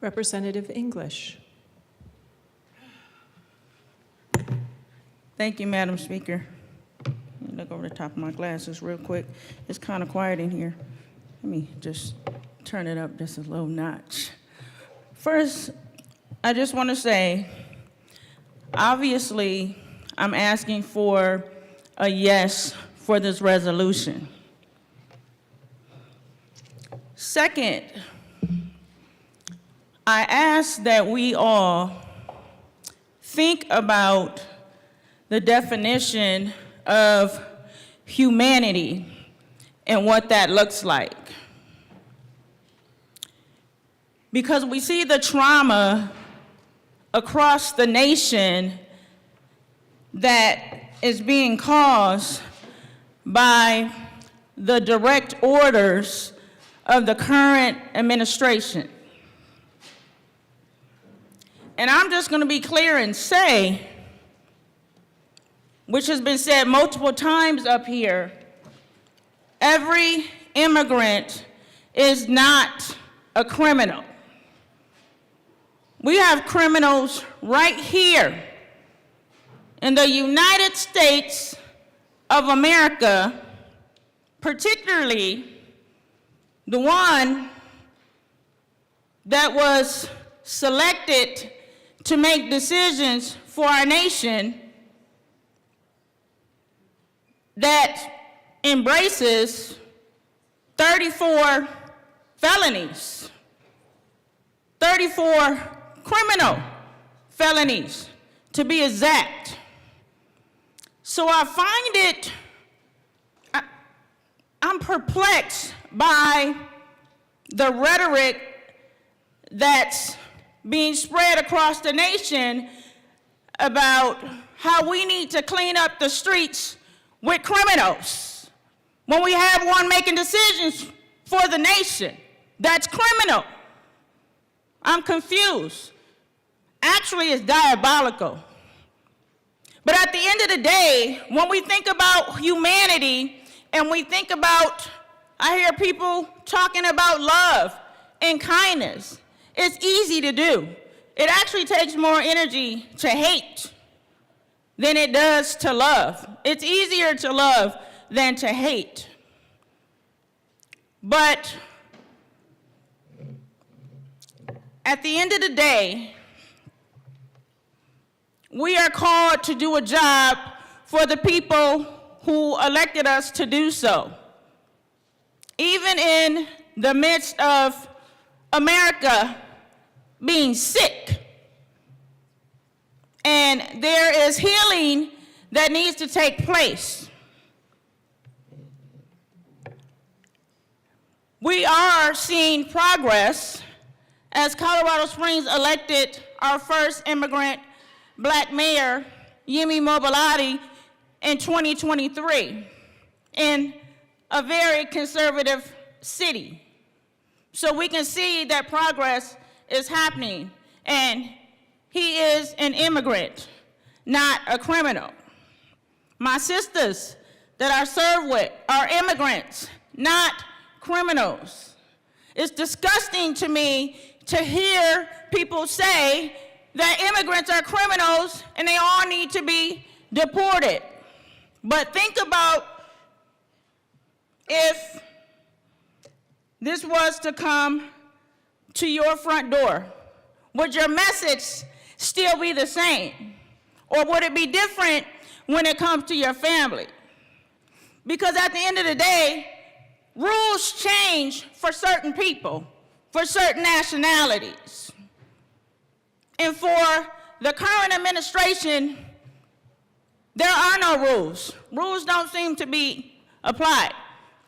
Representative English. Thank you, Madam Speaker. Let me look over the top of my glasses real quick. It's kind of quiet in here. Let me just turn it up just a little notch. First, I just want to say, obviously, I'm asking for a yes for this resolution. Second, I ask that we all think about the definition of humanity and what that looks like. Because we see the trauma across the nation that is being caused by the direct orders of the current administration. And I'm just going to be clear and say, which has been said multiple times up here, every immigrant is not a criminal. We have criminals right here in the United States of America, particularly the one that was selected to make decisions for our nation that embraces 34 felonies, 34 criminal felonies, to be exact. So I find it, I'm perplexed by the rhetoric that's being spread across the nation about how we need to clean up the streets with criminals when we have one making decisions for the nation that's criminal. I'm confused. Actually, it's diabolical. But at the end of the day, when we think about humanity and we think about, I hear people talking about love and kindness. It's easy to do. It actually takes more energy to hate than it does to love. It's easier to love than to hate. But at the end of the day, we are called to do a job for the people who elected us to do so. Even in the midst of America being sick, and there is healing that needs to take place. We are seeing progress as Colorado Springs elected our first immigrant Black mayor, Yemi Mobilati, in 2023 in a very conservative city. So we can see that progress is happening, and he is an immigrant, not a criminal. My sisters that I serve with are immigrants, not criminals. It's disgusting to me to hear people say that immigrants are criminals and they all need to be deported. But think about if this was to come to your front door. Would your message still be the same? Or would it be different when it comes to your family? Because at the end of the day, rules change for certain people, for certain nationalities. And for the current administration, there are no rules. Rules don't seem to be applied.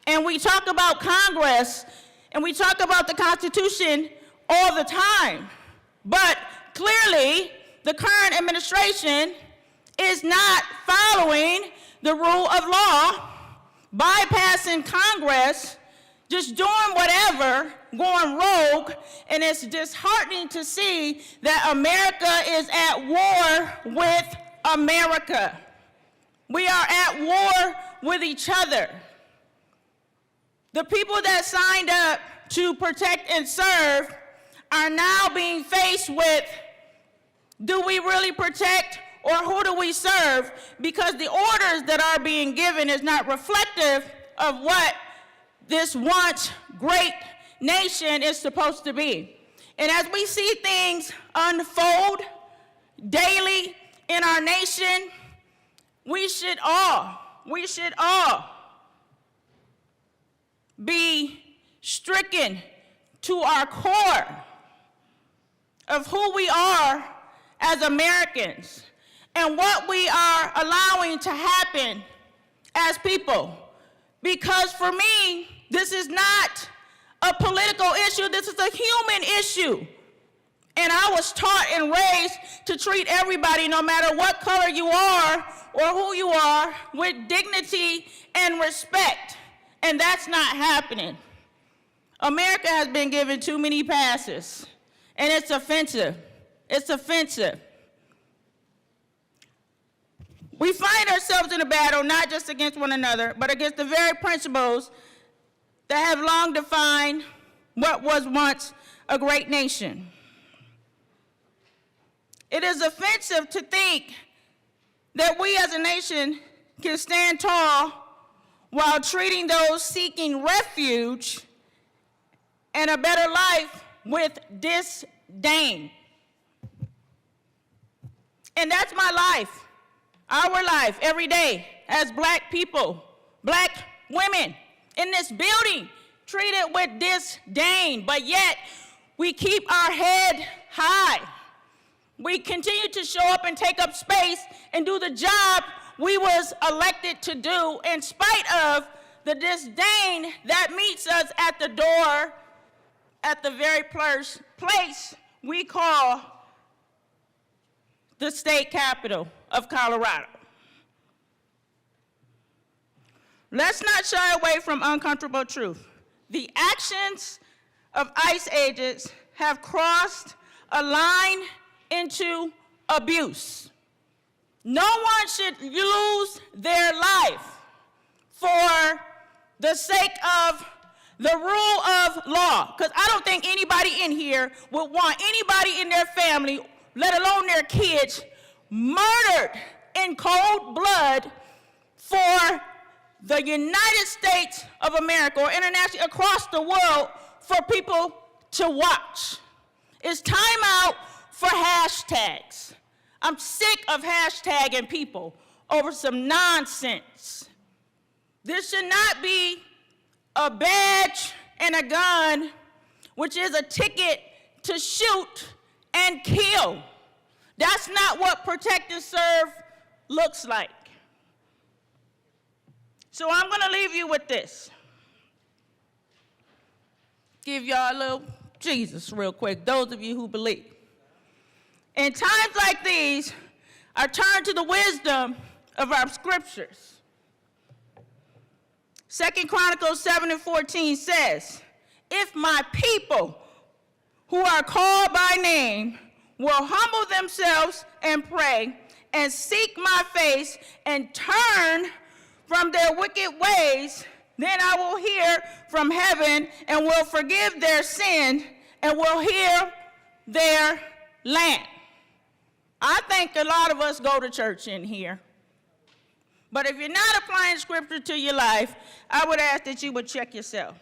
And we talk about Congress and we talk about the Constitution all the time. But clearly, the current administration is not following the rule of law, bypassing Congress, just doing whatever, going rogue, and it's disheartening to see that America is at war with America. We are at war with each other. The people that signed up to protect and serve are now being faced with, do we really protect or who do we serve? Because the orders that are being given is not reflective of what this once great nation is supposed to be. And as we see things unfold daily in our nation, we should all be stricken to our core of who we are as Americans and what we are allowing to happen as people. Because for me, this is not a political issue, this is a human issue. And I was taught and raised to treat everybody, no matter what color you are or who you are, with dignity and respect. And that's not happening. America has been given too many passes, and it's offensive. It's offensive. We find ourselves in a battle not just against one another, but against the very principles that have long defined what was once a great nation. It is offensive to think that we as a nation can stand tall while treating those seeking refuge and a better life with disdain. And that's my life, our life, every day as black people, black women in this building, treated with disdain, but yet we keep our head high. We continue to show up and take up space and do the job we was elected to do in spite of the disdain that meets us at the door at the very place we call the state capital of Colorado. Let's not shy away from uncomfortable truth. The actions of ICE agents have crossed a line into abuse. No one should lose their life for the sake of the rule of law, because I don't think anybody in here would want anybody in their family, let alone their kids, murdered in cold blood for the United States of America or internationally across the world for people to watch. It's time out for hashtags. I'm sick of hashtagging people over some nonsense. This should not be a badge and a gun, which is a ticket to shoot and kill. That's not what protect and serve looks like. So I'm gonna leave you with this. Give y'all a little Jesus real quick, those of you who believe. In times like these, I turn to the wisdom of our scriptures. 2 Chronicles 7:14 says, if my people who are called by name will humble themselves and pray and seek my face and turn from their wicked ways, then I will hear from heaven and will forgive their sin and will heal their land. I think a lot of us go to church in here. But if you're not applying scripture to your life, I would ask that you would check yourself.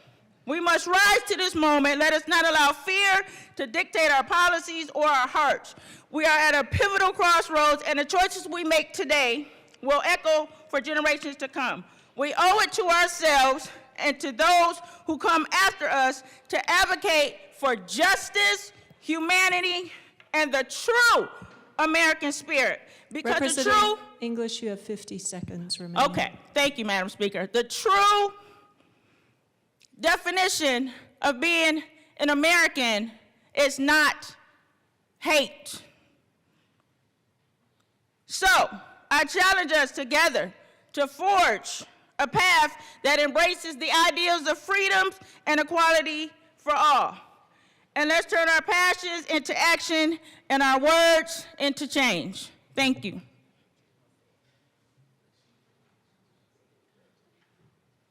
We must rise to this moment. Let us not allow fear to dictate our policies or our hearts. We are at a pivotal crossroads, and the choices we make today will echo for generations to come. We owe it to ourselves and to those who come after us to advocate for justice, humanity, and the true American spirit. Because Representative the true English, you have 50 seconds remaining. Okay, thank you, Madam Speaker. The true definition of being an American is not hate. So, I challenge us together to forge a path that embraces the ideals of freedoms and equality for all. And let's turn our passions into action and our words into change. Thank you.